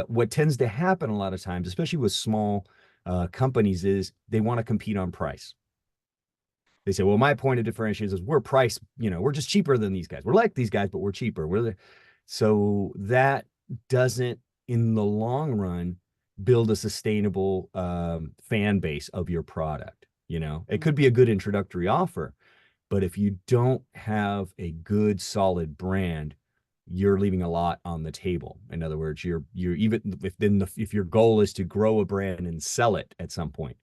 What tends to happen a lot of times, especially with small companies, is they want to compete on price. They say, well, my point of differentiation is we're price, we're just cheaper than these guys. We're like these guys, but we're cheaper. So that doesn't, in the long run, build a sustainable fan base of your product. It could be a good introductory offer, but if you don't have a good, solid brand, you're leaving a lot on the table. In other words, you're even if your goal is to grow a brand and sell it at some point,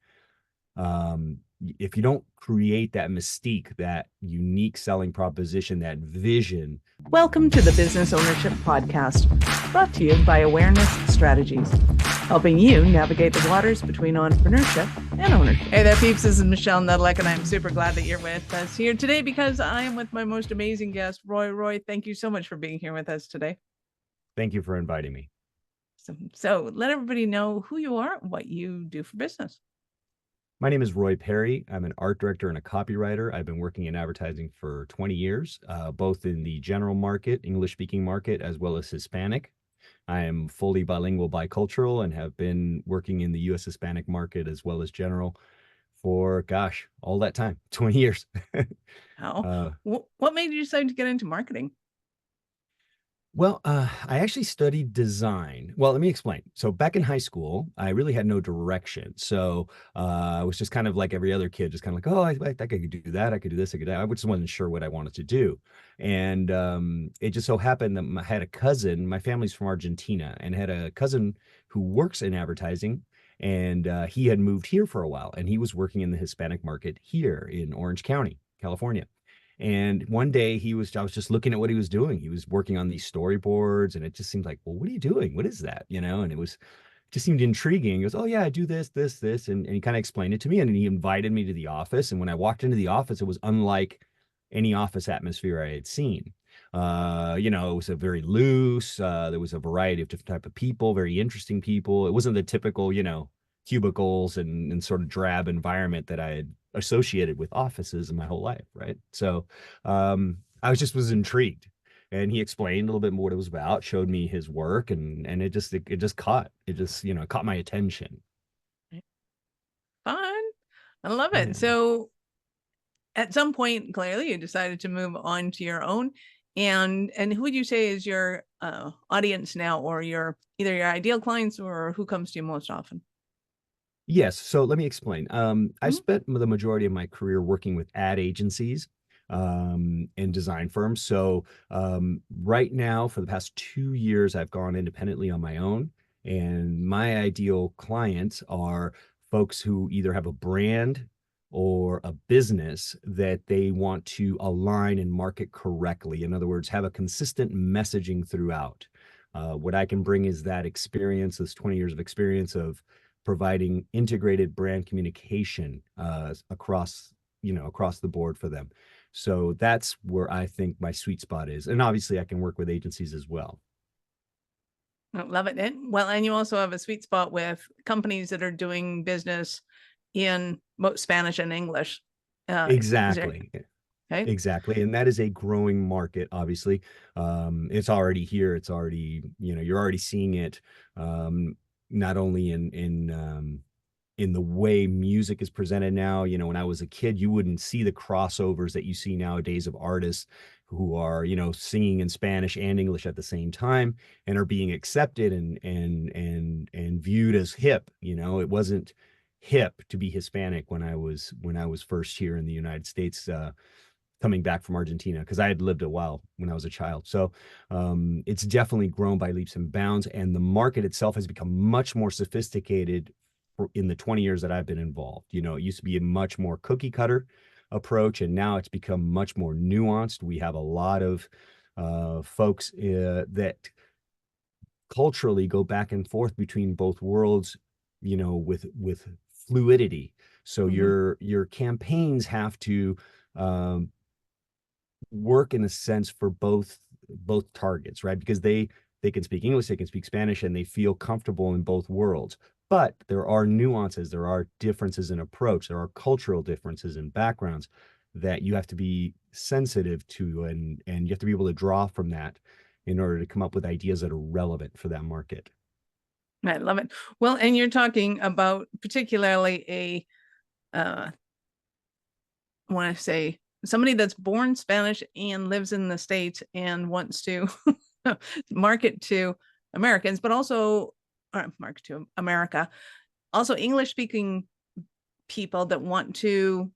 if you don't create that mystique, that unique selling proposition, that vision. Welcome to the Business Ownership Podcast, brought to you by Awareness Strategies, helping you navigate the waters between entrepreneurship and ownership. Hey there, peeps. This is Michelle Nedlick, and I'm super glad that you're with us here today because I am with my most amazing guest, Roy. Roy, thank you so much for being here with us today. Thank you for inviting me. So let everybody know who you are, what you do for business. My name is Roy Pari. I'm an art director and a copywriter. I've been working in advertising for 20 years, both in the general market, English-speaking market, as well as Hispanic. I am fully bilingual, bicultural, and have been working in the U.S. Hispanic market as well as general for, all that time, 20 years. What made you decide to get into marketing? Well, I actually studied design. Well, let me explain. So back in high school, I really had no direction. So I was just kind of like every other kid, just kind of like, oh, I could do that. I could do this. I could do that. I just wasn't sure what I wanted to do. And it just so happened that I had a cousin. My family's from Argentina, and had a cousin who works in advertising. And he had moved here for a while, and he was working in the Hispanic market here in Orange County, California. And one day I was just looking at what he was doing. He was working on these storyboards, and it just seemed like, well, what are you doing? What is that? And just seemed intriguing. He goes, oh yeah, I do this, this, this. And he kind of explained it to me, and then he invited me to the office. And when I walked into the office, it was unlike any office atmosphere I had seen. It was a very loose, there was a variety of different type of people, very interesting people. It wasn't the typical, cubicles and sort of drab environment that I had associated with offices in my whole life, right? So I was intrigued, and he explained a little bit more what it was about, showed me his work, and it just caught my attention. Fun. I love it. Yeah. So at some point, clearly you decided to move on to your own. And who would you say is your audience now, or either your ideal clients, or who comes to you most often? Yes. So let me explain. I spent the majority of my career working with ad agencies and design firms. So right now, for the past 2 years, I've gone independently on my own. And my ideal clients are folks who either have a brand or a business that they want to align and market correctly. In other words, have a consistent messaging throughout. What I can bring is that experience, this 20 years of experience of providing integrated brand communication across the board for them. So that's where I think my sweet spot is. And obviously I can work with agencies as well. I love it. And you also have a sweet spot with companies that are doing business in both Spanish and English. Exactly. Okay. Exactly. And that is a growing market, obviously. It's already here. It's already, you're already seeing it, not only in the way music is presented now. When I was a kid, you wouldn't see the crossovers that you see nowadays of artists who are, singing in Spanish and English at the same time and are being accepted and viewed as hip. It wasn't hip to be Hispanic when I was first here in the United States, coming back from Argentina, because I had lived a while when I was a child. So it's definitely grown by leaps and bounds, and the market itself has become much more sophisticated in the 20 years that I've been involved. It used to be a much more cookie cutter approach, and now it's become much more nuanced. We have a lot of folks that culturally go back and forth between both worlds, with fluidity. So your campaigns have to work in a sense for both targets, right? Because they can speak English, they can speak Spanish, and they feel comfortable in both worlds. But there are nuances, there are differences in approach, there are cultural differences in backgrounds that you have to be sensitive to, and you have to be able to draw from that in order to come up with ideas that are relevant for that market. I love it. Well, and you're talking about particularly I want to say somebody that's born Spanish and lives in the States and wants to market to Americans, but also market to America, also English speaking people that want to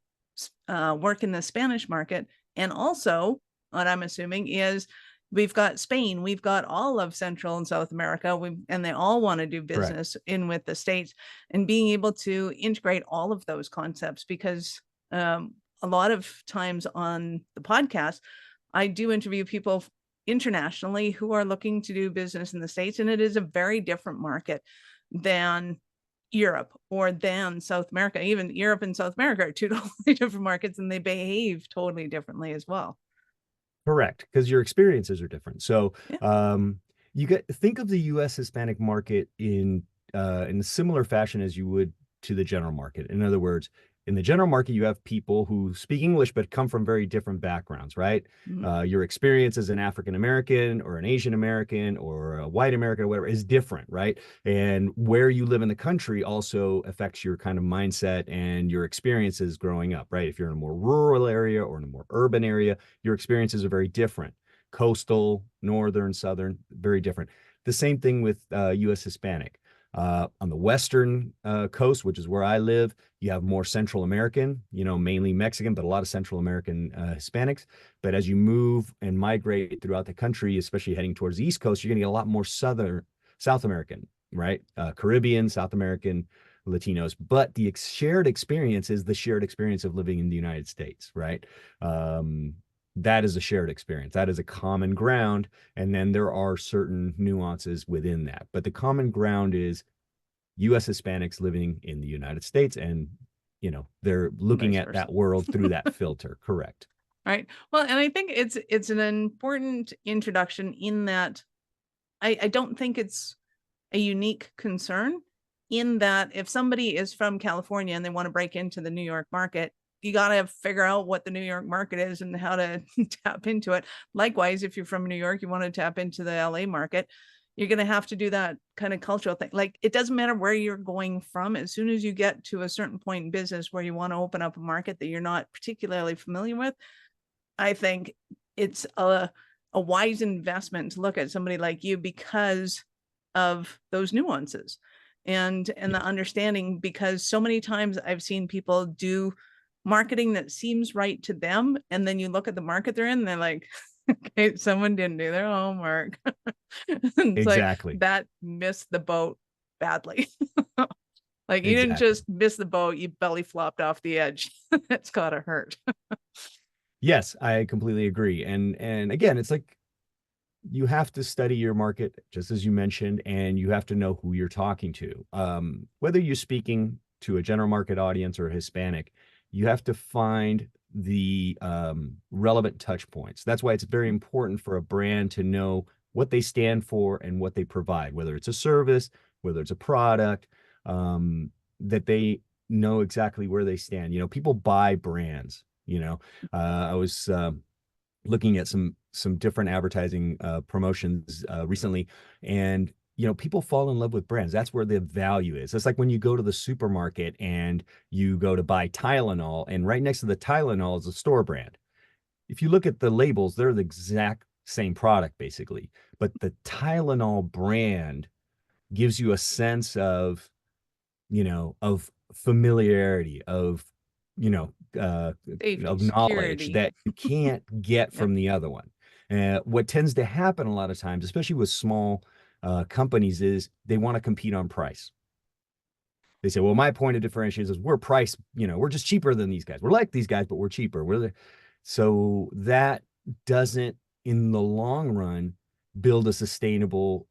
work in the Spanish market. And also, what I'm assuming is we've got Spain, we've got all of Central and South America, and they all want to do Correct. business in with the States, and being able to integrate all of those concepts because a lot of times on the podcast, I do interview people internationally who are looking to do business in the States, and it is a very different market than Europe or than South America. Even Europe and South America are two totally different markets, and they behave totally differently as well. Correct, because your experiences are different. So Yeah. you get think of the U.S. Hispanic market in a similar fashion as you would to the general market. In other words, in the general market, you have people who speak English but come from very different backgrounds, right? Mhm. Your experience as an African American or an Asian American or a white American or whatever is different, right? And where you live in the country also affects your kind of mindset and your experiences growing up, right? If you're in a more rural area or in a more urban area, your experiences are very different. Coastal, northern, southern, very different. The same thing with U.S. Hispanic. On the western coast, which is where I live, you have more Central American, mainly Mexican, but a lot of Central American Hispanics. But as you move and migrate throughout the country, especially heading towards the East Coast, you're going to get a lot more South American, right? Caribbean, South American, Latinos. But the shared experience is the shared experience of living in the United States, right? Um, that is a shared experience. That is a common ground. And then there are certain nuances within that. But the common ground is US Hispanics living in the United States, and they're And looking vice at versa. that world through that filter. Correct. Right. Well, and I think it's an important introduction in that I don't think it's a unique concern in that if somebody is from California and they want to break into the New York market, you got to figure out what the New York market is and how to tap into it. Likewise, if you're from New York, you want to tap into the LA market, you're going to have to do that kind of cultural thing. Like it doesn't matter where you're going from. As soon as you get to a certain point in business where you want to open up a market that you're not particularly familiar with, I think it's a wise investment to look at somebody like you because of those nuances and the understanding, because so many times I've seen people do marketing that seems right to them, and then you look at the market they're in and they're like, okay, someone didn't do their homework. It's like Exactly. that missed the boat badly. Like you didn't Exactly. just miss the boat, you belly flopped off the edge. That's gotta hurt. Yes, I completely agree. And again, it's like you have to study your market, just as you mentioned, and you have to know who you're talking to. Whether you're speaking to a general market audience or a Hispanic, you have to find the relevant touch points. That's why it's very important for a brand to know what they stand for and what they provide, whether it's a service, whether it's a product, that they know exactly where they stand. People buy brands. I was looking at some different advertising promotions recently, and people fall in love with brands. That's where the value is. It's like when you go to the supermarket and you go to buy Tylenol, and right next to the Tylenol is a store brand. If you look at the labels, they're the exact same product basically, but the Tylenol brand gives you a sense of familiarity, you know, uh, Safety, of knowledge security. that you can't get Yep. from the other one. What tends to happen a lot of times, especially with small companies, is they want to compete on price. They say, well, my point of differentiation is we're price, we're just cheaper than these guys. We're like these guys, but we're cheaper. So that doesn't, in the long run, build a sustainable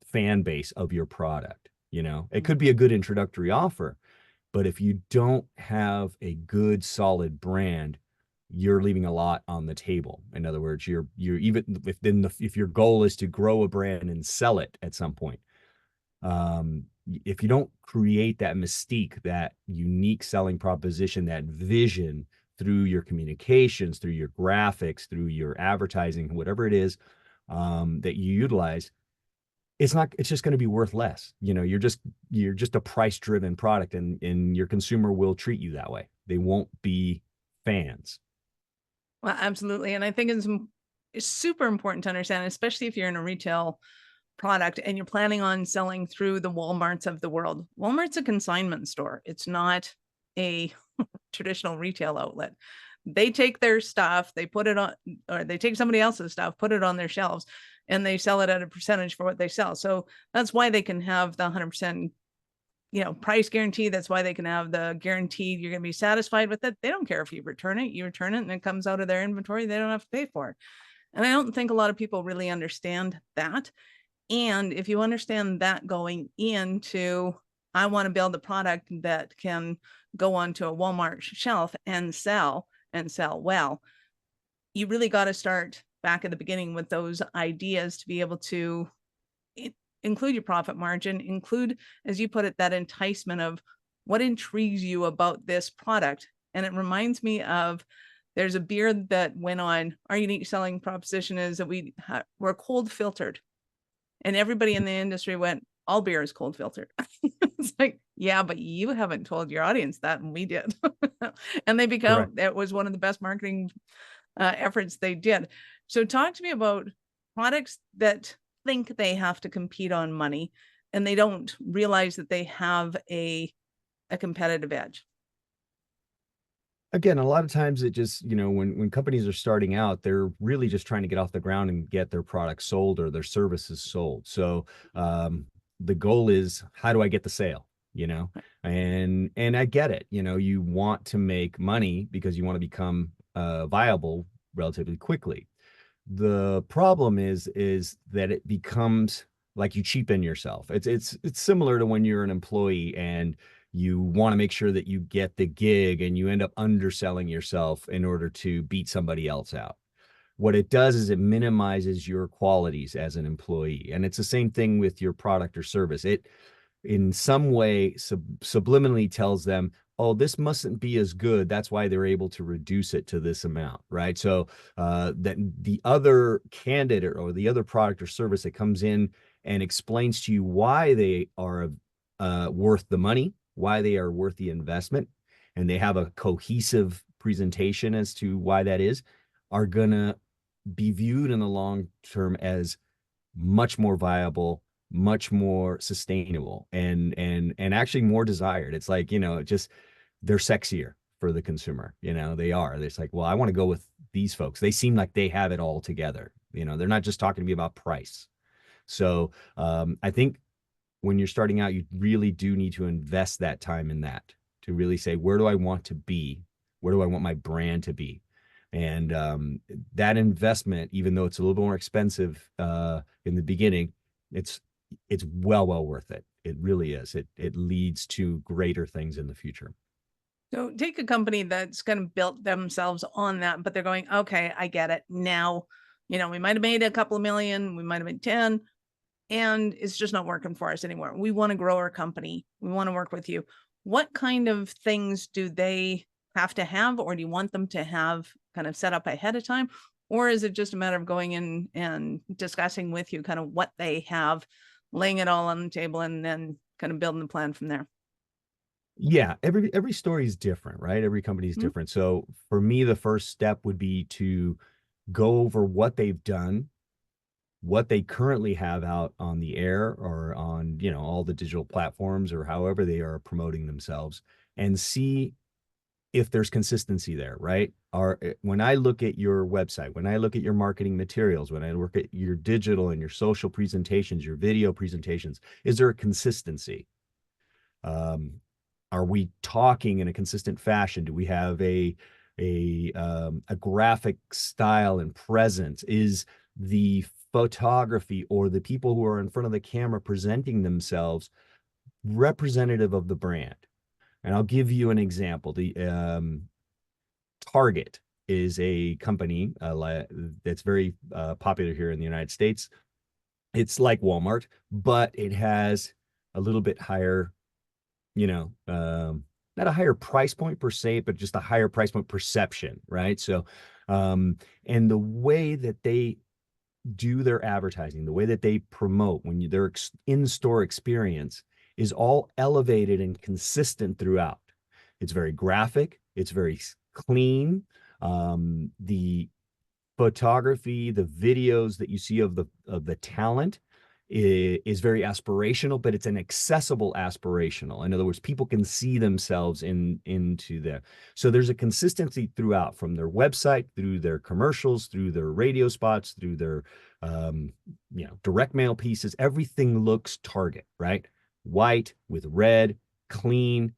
fan base of your product. It could be a good introductory offer, but if you don't have a good, solid brand, you're leaving a lot on the table. In other words, you're even if your goal is to grow a brand and sell it at some point, if you don't create that mystique, that unique selling proposition, that vision through your communications, through your graphics, through your advertising, whatever it is that you utilize, it's just going to be worth less. You're just a price driven product, and your consumer will treat you that way. They won't be fans. Well, absolutely. And I think it's super important to understand, especially if you're in a retail product and you're planning on selling through the Walmarts of the world. Walmart's a consignment store. It's not a traditional retail outlet. They take their stuff, they put it on, or they take somebody else's stuff, put it on their shelves, and they sell it at a percentage for what they sell. So that's why they can have the 100%, price guarantee. That's why they can have the guaranteed you're going to be satisfied with it. They don't care if you return it and it comes out of their inventory. They don't have to pay for it. And I don't think a lot of people really understand that. And if you understand that going into, I want to build a product that can go onto a Walmart shelf and sell well, you really got to start back at the beginning with those ideas to be able to include your profit margin, include, as you put it, that enticement of what intrigues you about this product. And it reminds me of, there's a beer that went on, our unique selling proposition is that we're cold filtered. And everybody in the industry went, all beer is cold filtered. It's like, yeah, but you haven't told your audience that, and we did. And Correct. that was one of the best marketing efforts they did. So talk to me about products that think they have to compete on money and they don't realize that they have a competitive edge. Again, a lot of times it just, when companies are starting out, they're really just trying to get off the ground and get their products sold or their services sold. So the goal is, how do I get the sale? And I get it. You want to make money because you want to become viable relatively quickly. The problem is that it becomes like you cheapen yourself. It's similar to when you're an employee and you want to make sure that you get the gig and you end up underselling yourself in order to beat somebody else out. What it does is it minimizes your qualities as an employee. And it's the same thing with your product or service. It in some way subliminally tells them, oh, this mustn't be as good. That's why they're able to reduce it to this amount, right? So that the other candidate or the other product or service that comes in and explains to you why they are worth the money, why they are worth the investment, and they have a cohesive presentation as to why that is, are going to be viewed in the long term as much more viable, much more sustainable, and actually more desired. It's like, just they're sexier for the consumer. They are. It's like, well, I want to go with these folks. They seem like they have it all together. They're not just talking to me about price. So I think when you're starting out, you really do need to invest that time in that, to really say, where do I want to be? Where do I want my brand to be? And that investment, even though it's a little bit more expensive in the beginning, it's well worth it. It really is. It leads to greater things in the future. So take a company that's kind of built themselves on that, but they're going, okay, I get it. Now, we might have made a couple of million, we might have made 10, and it's just not working for us anymore. We want to grow our company. We want to work with you. What kind of things do they have to have, or do you want them to have kind of set up ahead of time? Or is it just a matter of going in and discussing with you kind of what they have, laying it all on the table, and then kind of building the plan from there? Yeah, every story is different, right? Every company is Mhm. different. So for me, the first step would be to go over what they've done, what they currently have out on the air or on, all the digital platforms or however they are promoting themselves, and see if there's consistency there, right? When I look at your website, when I look at your marketing materials, when I look at your digital and your social presentations, your video presentations, is there a consistency? Are we talking in a consistent fashion? Do we have a graphic style and presence? Is the photography or the people who are in front of the camera presenting themselves representative of the brand? And I'll give you an example. The Target is a company that's very popular here in the United States. It's like Walmart, but it has a little bit higher, not a higher price point per se, but just a higher price point perception, right? So, and the way that they do their advertising, the way that they promote their in-store experience is all elevated and consistent throughout. It's very graphic. It's very clean. The photography, the videos that you see of the talent is very aspirational, but it's an accessible aspirational. In other words, people can see themselves into there. So there's a consistency throughout, from their website, through their commercials, through their radio spots, through their direct mail pieces. Everything looks Target, right? White with red, clean,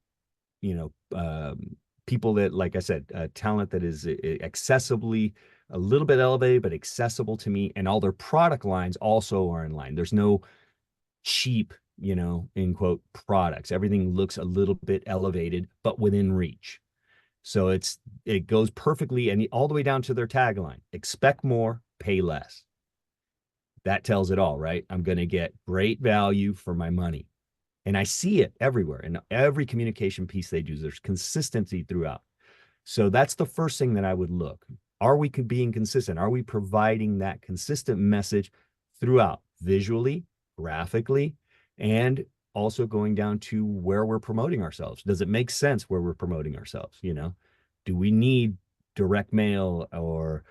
people that, like I said, talent that is accessibly a little bit elevated, but accessible to me. And all their product lines also are in line. There's no cheap, in quote, products. Everything looks a little bit elevated, but within reach. So it goes perfectly, and all the way down to their tagline: expect more, pay less. That tells it all, right? I'm going to get great value for my money. And I see it everywhere in every communication piece they do. There's consistency throughout. So that's the first thing that I would look. Are we being consistent? Are we providing that consistent message throughout, visually, graphically, and also going down to where we're promoting ourselves? Does it make sense where we're promoting ourselves? Do we need direct mail or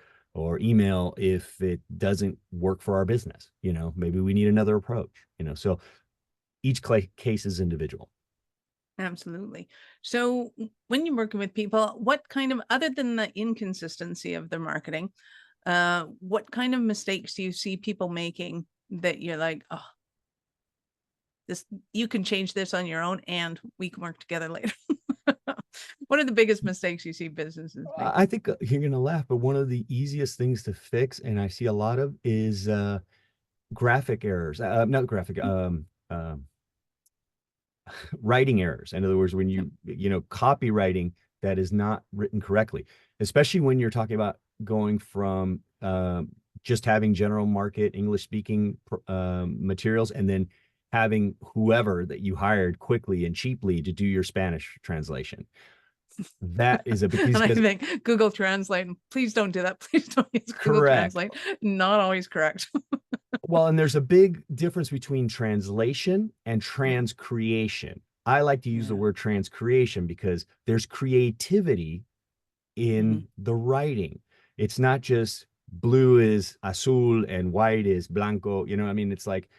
email if it doesn't work for our business? Maybe we need another approach. So each case is individual. Absolutely. So when you're working with people, what kind of, other than the inconsistency of their marketing, what kind of mistakes do you see people making that you're like, oh, you can change this on your own and we can work together later? What are the biggest mistakes you see businesses make? I think you're going to laugh, but one of the easiest things to fix, and I see a lot of, is graphic errors. Not graphic, writing errors. In other words, when copywriting that is not written correctly, especially when you're talking about going from just having general market English speaking materials, and then having whoever that you hired quickly and cheaply to do your Spanish translation. That is a and I think Google Translate, please don't do that. Please don't use Google Translate. Not always correct. Well, and there's a big difference between translation and transcreation. I like to use the word transcreation because there's creativity in the writing. It's not just blue is azul and white is blanco. It's like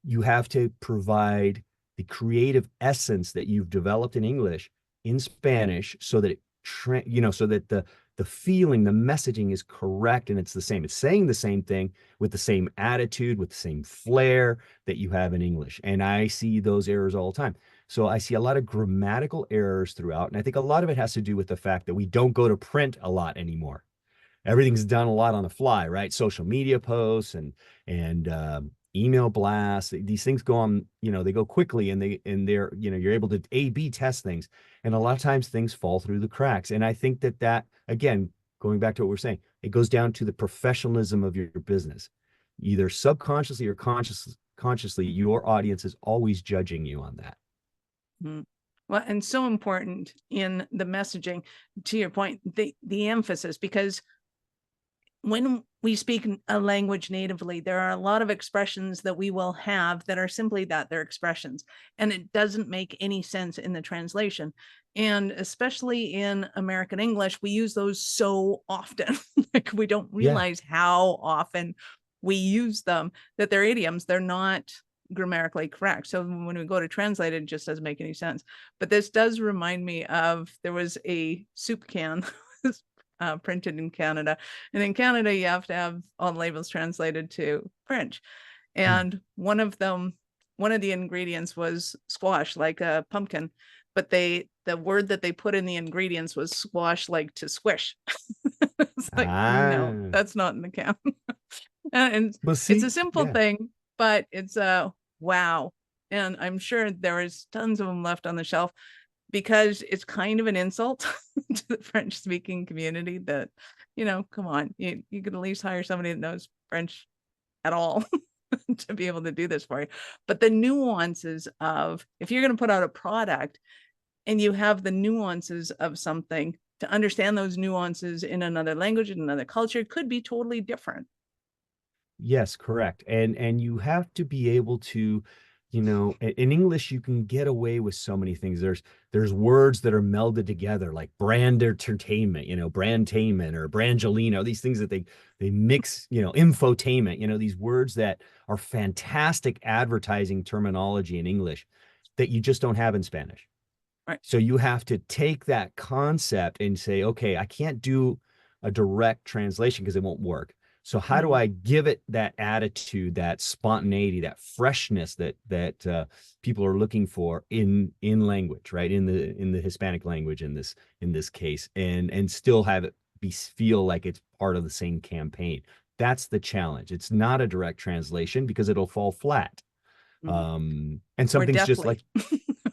you have to provide the creative essence that you've developed in English in Spanish, so that so that the feeling, the messaging is correct, and it's the same. It's saying the same thing with the same attitude, with the same flair that you have in English. And I see those errors all the time. So I see a lot of grammatical errors throughout. And I think a lot of it has to do with the fact that we don't go to print a lot anymore. Everything's done a lot on the fly, right? Social media posts and email blasts. These things go on, they go quickly, and they're, you're able to A/B test things. And a lot of times things fall through the cracks. And I think that, again, going back to what we're saying, it goes down to the professionalism of your business. Either subconsciously or consciously, your audience is always judging you on that. Mm-hmm. Well, and so important in the messaging, to your point, the emphasis, because when we speak a language natively, there are a lot of expressions that we will have that are simply that, they're expressions, and it doesn't make any sense in the translation. And especially in American English, we use those so often. Like, we don't realize how often we use them, that they're idioms. They're not grammatically correct. So when we go to translate it, it just doesn't make any sense. But this does remind me of, there was a soup can printed in Canada. And in Canada, you have to have all labels translated to French. And one of the ingredients was squash, like a pumpkin. But the word that they put in the ingredients was squash, like to squish. It's like, no, that's not in the can. And it's a simple thing, but it's wow. And I'm sure there is tons of them left on the shelf, because it's kind of an insult to the French speaking community that, come on, you could at least hire somebody that knows French at all to be able to do this for you. But the nuances of, if you're going to put out a product and you have the nuances of something, to understand those nuances in another language, in another culture, could be totally different. Yes, correct. And you have to be able to, in English you can get away with so many things. There's words that are melded together, like brand entertainment, brandtainment or brangelino, these things that they mix, infotainment, these words that are fantastic advertising terminology in English that you just don't have in Spanish. Right. So you have to take that concept and say, okay, I can't do a direct translation because it won't work. So how do Mm-hmm. I give it that attitude, that spontaneity, that freshness that people are looking for in language, right? In the Hispanic language in this case, and still have it feel like it's part of the same campaign. That's the challenge. It's not a direct translation because it'll fall flat. Mm-hmm. And some Or things just deathly. like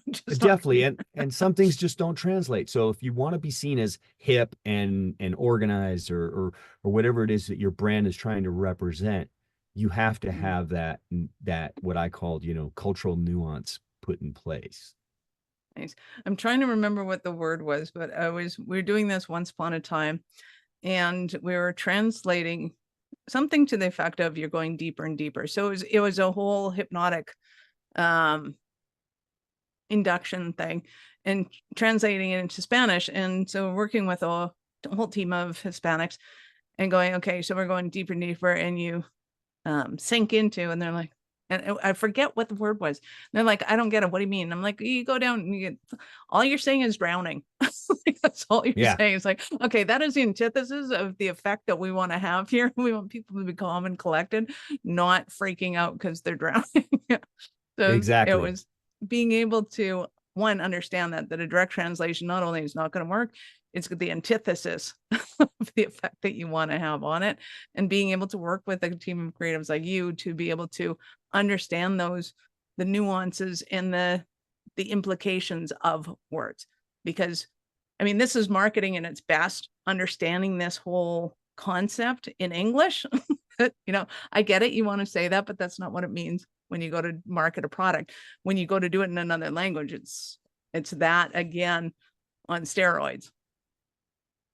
Just not definitely, coming. and some things just don't translate. So if you want to be seen as hip and organized or whatever it is that your brand is trying to represent, you have to Mm, have that what I called, cultural nuance put in place. nice. I'm trying to remember what the word was, but we were doing this once upon a time, and we were translating something to the effect of you're going deeper and deeper. So it was a whole hypnotic um induction thing and translating it into Spanish. And so working with a whole team of Hispanics and going, okay, so we're going deeper and deeper, and you sink into, and they're like, and I forget what the word was. They're like, I don't get it. What do you mean? I'm like, you go down and you get, all you're saying is drowning. Like, that's all you're Yeah, saying. It's like, okay, that is the antithesis of the effect that we want to have here. We want people to be calm and collected, not freaking out because they're drowning. So it exactly. was being able to, one, understand that a direct translation not only is not going to work, it's the antithesis of the effect that you want to have on it, and being able to work with a team of creatives like you to be able to understand the nuances and the implications of words. Because I mean, this is marketing in its best, understanding this whole concept in English. I get it, you want to say that, but that's not what it means when you go to market a product. When you go to do it in another language, it's that again on steroids.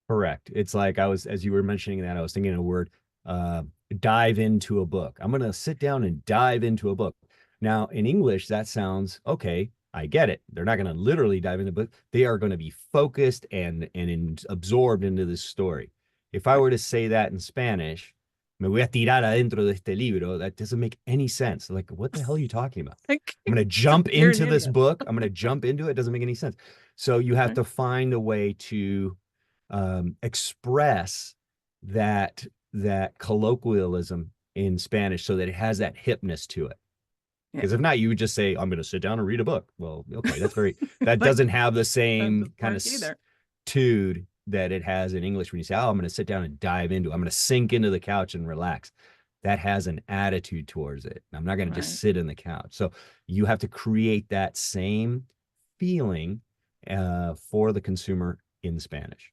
Correct. It's like as you were mentioning that, I was thinking of a word, uh, dive into a book. I'm going to sit down and dive into a book. Now, in English, that sounds okay. I get it. They're not going to literally dive into the book. They are going to be focused and absorbed into this story. If I Right. were to say that in Spanish, me voy a tirar adentro de este libro, that doesn't make any sense. Like, what the hell are you talking about? Like, I'm going to jump you're an into this idiot. book. I'm going to jump into it. It doesn't make any sense. So you have Right. to find a way to express that colloquialism in Spanish so that it has that hipness to it. Yeah. Because if not, you would just say, "I'm going to sit down and read a book." Well, okay, that Like, doesn't have the that same doesn't kind work of either. tude that it has in English when you say, "Oh, I'm going to sit down and dive into it. I'm going to sink into the couch and relax." That has an attitude towards it. I'm not going to just Right. sit in the couch. So you have to create that same feeling for the consumer in Spanish.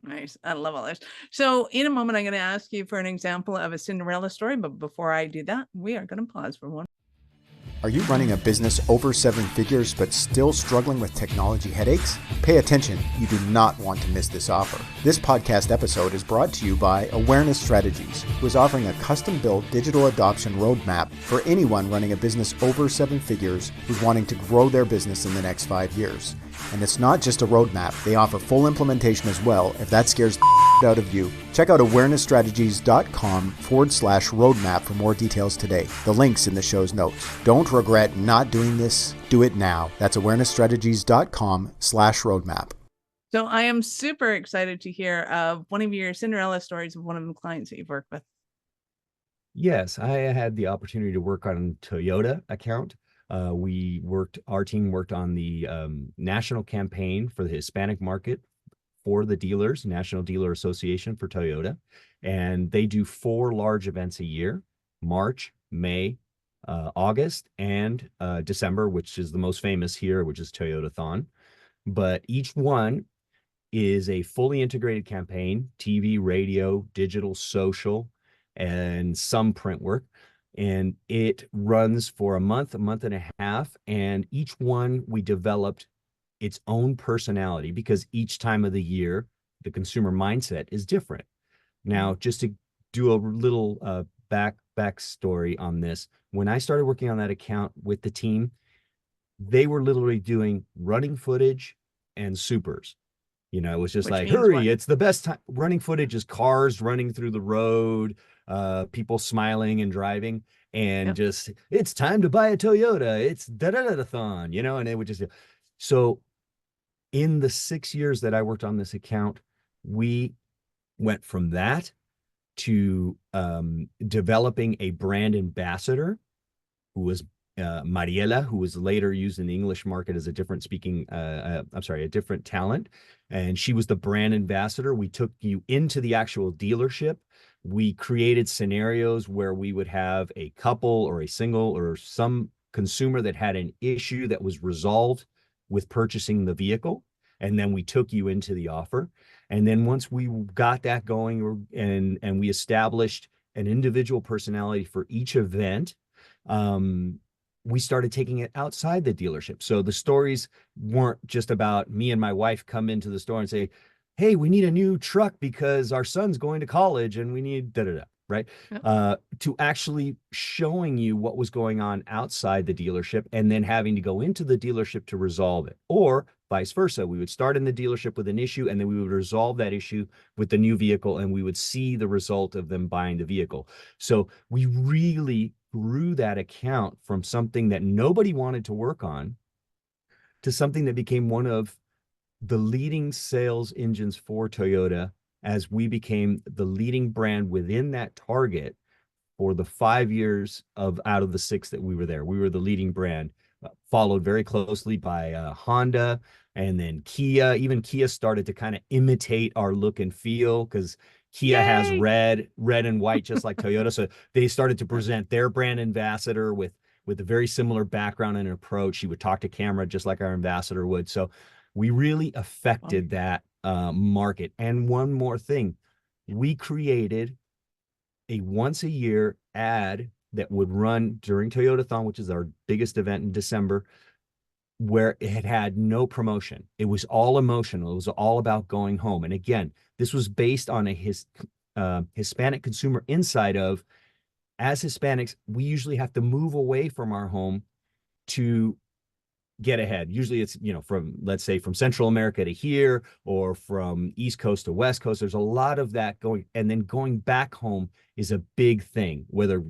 Nice. I love all this. So in a moment, I'm going to ask you for an example of a Cinderella story. But before I do that, we are going to pause for one. Are you running a business over 7 figures but still struggling with technology headaches? Pay attention, you do not want to miss this offer. This podcast episode is brought to you by Awareness Strategies, who is offering a custom-built digital adoption roadmap for anyone running a business over 7 figures who's wanting to grow their business in the next 5 years. And it's not just a roadmap, they offer full implementation as well if that scares the out of you. Check out awarenessstrategies.com/roadmap for more details today. The link's in the show's notes. Don't regret not doing this. Do it now. That's awarenessstrategies.com/roadmap. So I am super excited to hear of one of your Cinderella stories of one of the clients that you've worked with. Yes, I had the opportunity to work on Toyota account. Our team worked on the national campaign for the Hispanic market for the dealers, National Dealer Association for Toyota. And they do 4 large events a year: March, May, August, and December, which is the most famous here, which is Toyotathon. But each one is a fully integrated campaign: TV, radio, digital, social, and some print work. And it runs for a month and a half. And each one we developed its own personality because each time of the year, the consumer mindset is different. Now, just to do a little backstory on this. When I started working on that account with the team, they were literally doing running footage and supers. It was just Which like, means what? hurry, it's the best time. Running footage is cars running through the road, people smiling and driving, and Yeah. just, it's time to buy a Toyota. It's da-da-da-da-thon, and it would just, so in the 6 years that I worked on this account, we went from that to developing a brand ambassador who was Mariela, who was later used in the English market as a different speaking, a different talent. And she was the brand ambassador. We took you into the actual dealership. We created scenarios where we would have a couple or a single or some consumer that had an issue that was resolved with purchasing the vehicle. And then we took you into the offer. And then once we got that going and we established an individual personality for each event, we started taking it outside the dealership. So the stories weren't just about me and my wife come into the store and say, hey, we need a new truck because our son's going to college and we need da-da-da, right? Yeah. To actually showing you what was going on outside the dealership and then having to go into the dealership to resolve it. Or vice versa. We would start in the dealership with an issue and then we would resolve that issue with the new vehicle and we would see the result of them buying the vehicle. So we really grew that account from something that nobody wanted to work on to something that became one of the leading sales engines for Toyota as we became the leading brand within that target for the 5 years out of the 6 that we were there. We were the leading brand, followed very closely by Honda and then Kia. Even Kia started to kind of imitate our look and feel because Kia has Yay! red and white, just like Toyota. So they started to present their brand ambassador with a very similar background and approach. She would talk to camera just like our ambassador would. So we really affected that market. And one more thing, we created a once a year ad that would run during Toyotathon, which is our biggest event in December, where it had no promotion. It was all emotional. It was all about going home. And again, this was based on a Hispanic consumer insight of, as Hispanics, we usually have to move away from our home to get ahead. Usually it's, from, let's say, from Central America to here or from East Coast to West Coast. There's a lot of that going, and then going back home is a big thing, whether,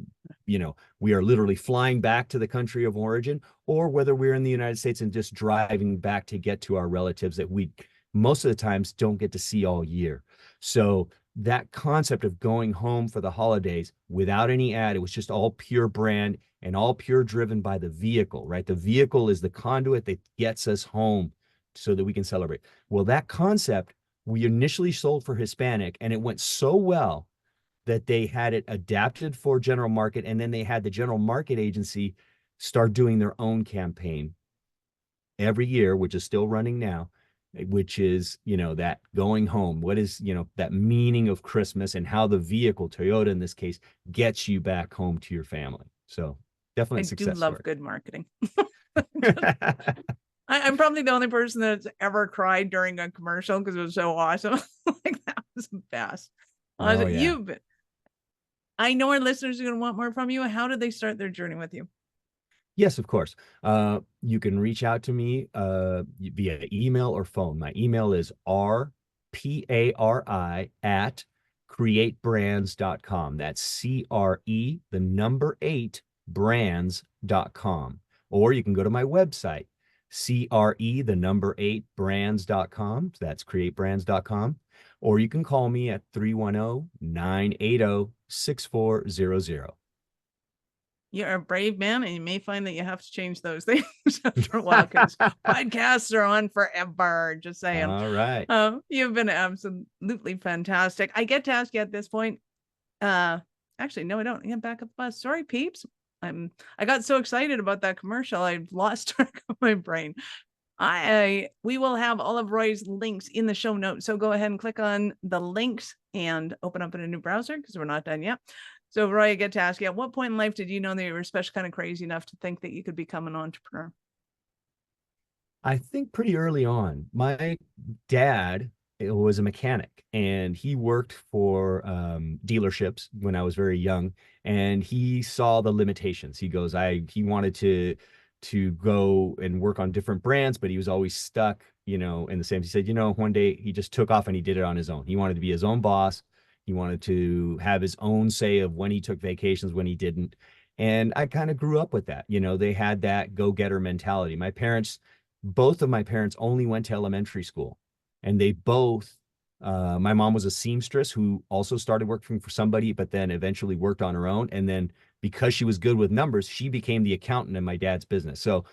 we are literally flying back to the country of origin or whether we're in the United States and just driving back to get to our relatives that we most of the times don't get to see all year. So that concept of going home for the holidays without any ad, it was just all pure brand and all pure driven by the vehicle, right? The vehicle is the conduit that gets us home so that we can celebrate. Well, that concept we initially sold for Hispanic, and it went so well that they had it adapted for general market, and then they had the general market agency start doing their own campaign every year, which is still running now, which is, that going home. What is, that meaning of Christmas and how the vehicle, Toyota in this case, gets you back home to your family. So definitely I a do success love story. good marketing. I'm probably the only person that's ever cried during a commercial because it was so awesome. Like, that was the best. Oh yeah. I know our listeners are going to want more from you. How did they start their journey with you? Yes, of course. You can reach out to me via email or phone. My email is rpari@createbrands.com. That's CRE, the number 8, brands.com. Or you can go to my website, CRE, the number 8, brands.com. That's createbrands.com. Or you can call me at 310-980-6400. You're a brave man, and you may find that you have to change those things after a while because podcasts are on forever. Just saying. All right. You've been absolutely fantastic. I get to ask you at this point. Actually, no, I don't. Yeah, back up the bus. Sorry, peeps. I got so excited about that commercial, I lost track of my brain. We will have all of Roy's links in the show notes. So go ahead and click on the links and open up in a new browser because we're not done yet. So, Roy, I get to ask you, at what point in life did you know that you were especially kind of crazy enough to think that you could become an entrepreneur? I think pretty early on. My dad was a mechanic, and he worked for dealerships when I was very young, and he saw the limitations. He goes, he wanted to go and work on different brands, but he was always stuck, in the same. He said, one day he just took off and he did it on his own. He wanted to be his own boss. He wanted to have his own say of when he took vacations, when he didn't. And I kind of grew up with that. They had that go-getter mentality. Both of my parents only went to elementary school, and they both, my mom was a seamstress who also started working for somebody, but then eventually worked on her own. And then because she was good with numbers, she became the accountant in my dad's business. So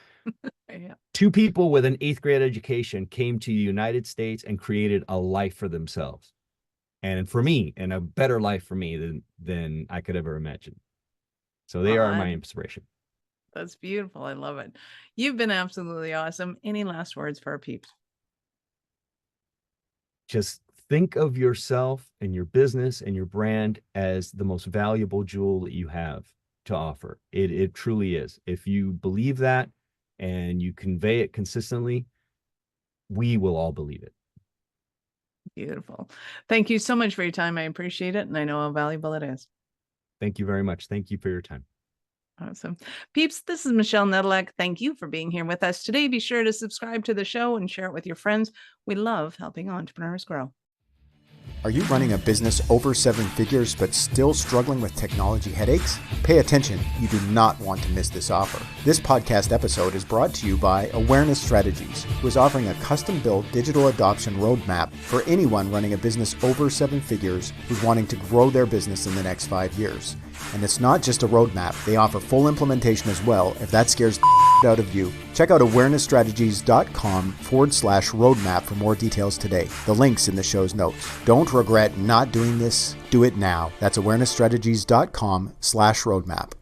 Yeah. two people with an 8th grade education came to the United States and created a life for themselves. And for me, and a better life for me than I could ever imagine. So they are my inspiration. That's beautiful. I love it. You've been absolutely awesome. Any last words for our peeps? Just think of yourself and your business and your brand as the most valuable jewel that you have to offer. It truly is. If you believe that and you convey it consistently, we will all believe it. Beautiful. Thank you so much for your time. I appreciate it, and I know how valuable it is. Thank you very much. Thank you for your time. Awesome. Peeps, this is Michelle Nedelec. Thank you for being here with us today. Be sure to subscribe to the show and share it with your friends. We love helping entrepreneurs grow. Are you running a business over 7 figures but still struggling with technology headaches? Pay attention, you do not want to miss this offer. This podcast episode is brought to you by Awareness Strategies, who is offering a custom-built digital adoption roadmap for anyone running a business over 7 figures who's wanting to grow their business in the next 5 years. And it's not just a roadmap, they offer full implementation as well if that scares the out of you. Check out awarenessstrategies.com/roadmap for more details today. The link's in the show's notes. Don't regret not doing this. Do it now. That's awarenessstrategies.com/roadmap.